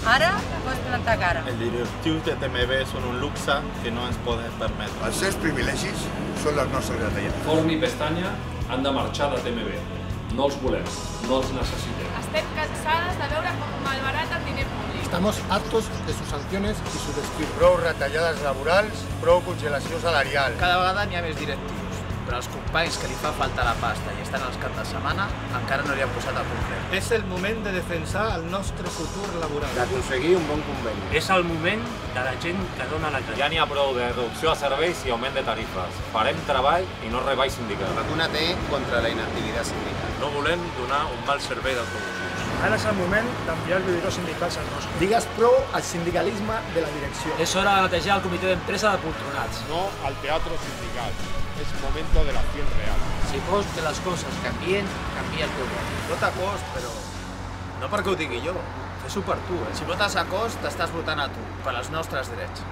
Ara pots plantar cara. Els directius de TMB són un luxe que no ens podem permetre. Els seus privilegis són les nostres retallades. Forn i Pestanya han de marxar de TMB. No els volem, no els necessitem. Estem cansades de veure com malbarata el diner públic. Estamos hartos de sus sanciones y su despido. Prou retallades laborals, prou congelació salarial. Cada vegada n'hi ha més directius, però els companys que li fa falta la pasta i estan als caps de setmana encara no li han posat a punt res. És el moment de defensar el nostre futur laboral. D'aconseguir un bon conveni. És el moment de la gent que dona la cara. Ja n'hi ha prou de reducció a serveis i augment de tarifes. Farem treball i no reball sindical. Vacuna T contra la inactivitat sindical. No volem donar un mal servei d'autobús. Ara és el moment d'enviar el videó sindicals al nostre. Digues prou al sindicalisme de la direcció. És hora de netejar el comitè d'empresa de poltronats. No al teatro sindical. Es momento de la acción real. Si vols que les coses canvien, canvia el teu vot. Vota a cost, però no perquè ho digui jo. Fes-ho per tu, Si votes a cost, t'estàs votant a tu, per als nostres drets.